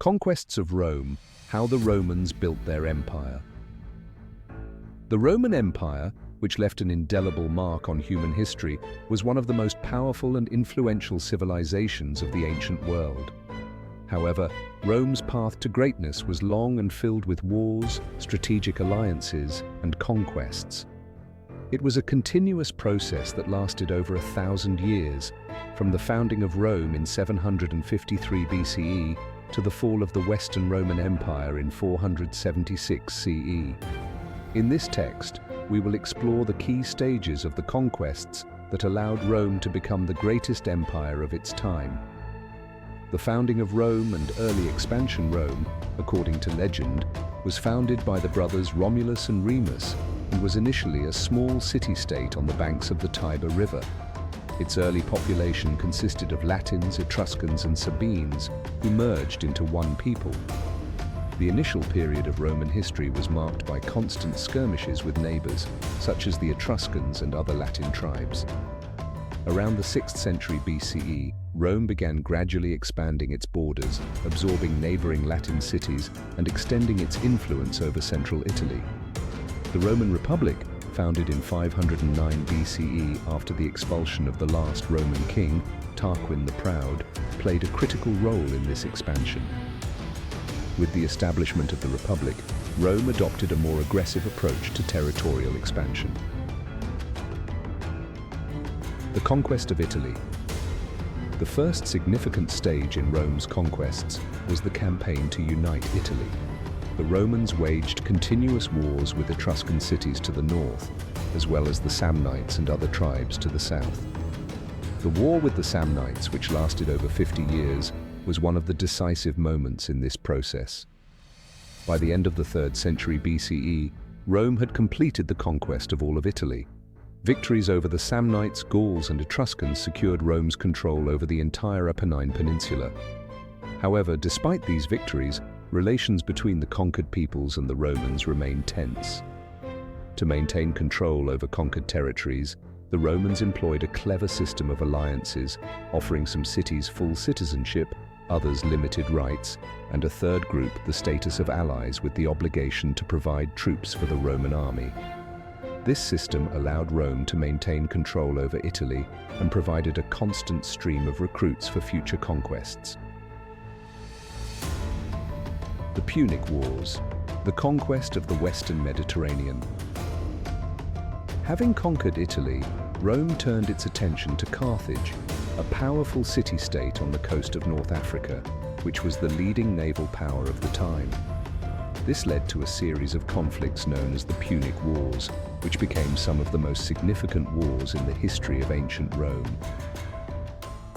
Conquests of Rome, how the Romans built their empire. The Roman Empire, which left an indelible mark on human history, was one of the most powerful and influential civilizations of the ancient world. However, Rome's path to greatness was long and filled with wars, strategic alliances, and conquests. It was a continuous process that lasted over 1,000 years, from the founding of Rome in 753 BCE to the fall of the Western Roman Empire in 476 CE. In this text, we will explore the key stages of the conquests that allowed Rome to become the greatest empire of its time. The founding of Rome and early expansion Rome, according to legend, was founded by the brothers Romulus and Remus and was initially a small city-state on the banks of the Tiber River. Its early population consisted of Latins, Etruscans, and Sabines, who merged into one people. The initial period of Roman history was marked by constant skirmishes with neighbors, such as the Etruscans and other Latin tribes. Around the 6th century BCE, Rome began gradually expanding its borders, absorbing neighboring Latin cities and extending its influence over central Italy. The Roman Republic, founded in 509 BCE after the expulsion of the last Roman king, Tarquin the Proud, played a critical role in this expansion. With the establishment of the Republic, Rome adopted a more aggressive approach to territorial expansion. The conquest of Italy. The first significant stage in Rome's conquests was the campaign to unite Italy. The Romans waged continuous wars with Etruscan cities to the north, as well as the Samnites and other tribes to the south. The war with the Samnites, which lasted over 50 years, was one of the decisive moments in this process. By the end of the 3rd century BCE, Rome had completed the conquest of all of Italy. Victories over the Samnites, Gauls, and Etruscans secured Rome's control over the entire Apennine Peninsula. However, despite these victories, relations between the conquered peoples and the Romans remained tense. To maintain control over conquered territories, the Romans employed a clever system of alliances, offering some cities full citizenship, others limited rights, and a third group the status of allies with the obligation to provide troops for the Roman army. This system allowed Rome to maintain control over Italy and provided a constant stream of recruits for future conquests. The Punic Wars, the conquest of the Western Mediterranean. Having conquered Italy, Rome turned its attention to Carthage, a powerful city-state on the coast of North Africa, which was the leading naval power of the time. This led to a series of conflicts known as the Punic Wars, which became some of the most significant wars in the history of ancient Rome.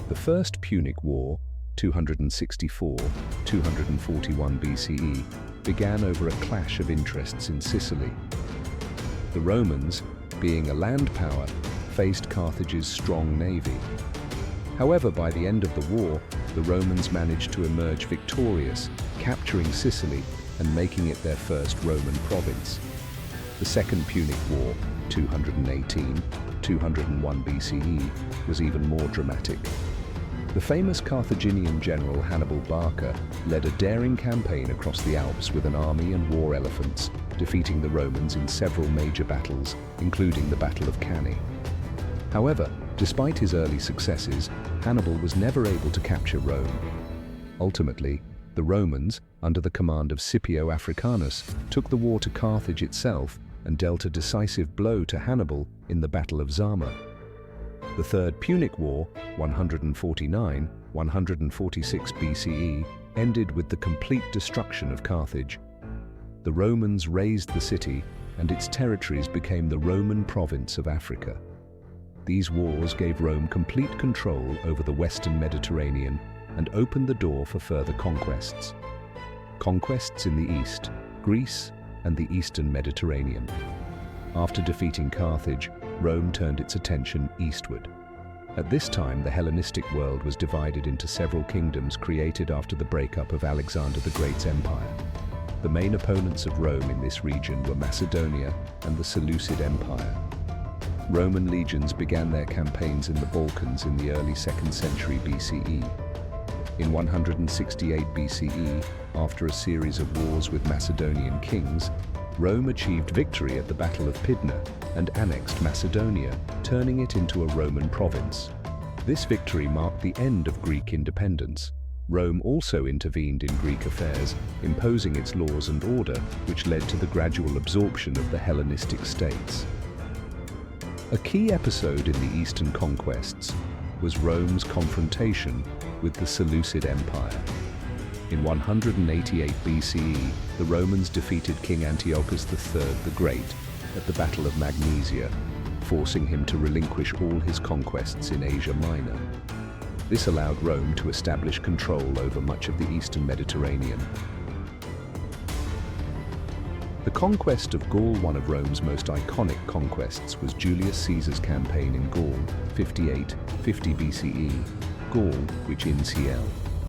The First Punic War, 264–241 BCE, began over a clash of interests in Sicily. The Romans, being a land power, faced Carthage's strong navy. However, by the end of the war, the Romans managed to emerge victorious, capturing Sicily and making it their first Roman province. The Second Punic War, 218–201 BCE, was even more dramatic. The famous Carthaginian general Hannibal Barca led a daring campaign across the Alps with an army and war elephants, defeating the Romans in several major battles, including the Battle of Cannae. However, despite his early successes, Hannibal was never able to capture Rome. Ultimately, the Romans, under the command of Scipio Africanus, took the war to Carthage itself and dealt a decisive blow to Hannibal in the Battle of Zama. The Third Punic War, 149–146 BCE, ended with the complete destruction of Carthage. The Romans razed the city, and its territories became the Roman province of Africa. These wars gave Rome complete control over the Western Mediterranean and opened the door for further conquests. Conquests in the East, Greece, and the Eastern Mediterranean. After defeating Carthage, Rome turned its attention eastward. At this time, the Hellenistic world was divided into several kingdoms created after the breakup of Alexander the Great's empire. The main opponents of Rome in this region were Macedonia and the Seleucid Empire. Roman legions began their campaigns in the Balkans in the early 2nd century BCE. In 168 BCE, after a series of wars with Macedonian kings, Rome achieved victory at the Battle of Pydna and annexed Macedonia, turning it into a Roman province. This victory marked the end of Greek independence. Rome also intervened in Greek affairs, imposing its laws and order, which led to the gradual absorption of the Hellenistic states. A key episode in the Eastern conquests was Rome's confrontation with the Seleucid Empire. In 188 BCE, the Romans defeated King Antiochus III the Great at the Battle of Magnesia, forcing him to relinquish all his conquests in Asia Minor. This allowed Rome to establish control over much of the eastern Mediterranean. The conquest of Gaul, one of Rome's most iconic conquests, was Julius Caesar's campaign in Gaul, 58-50 BCE, Gaul, which in CL.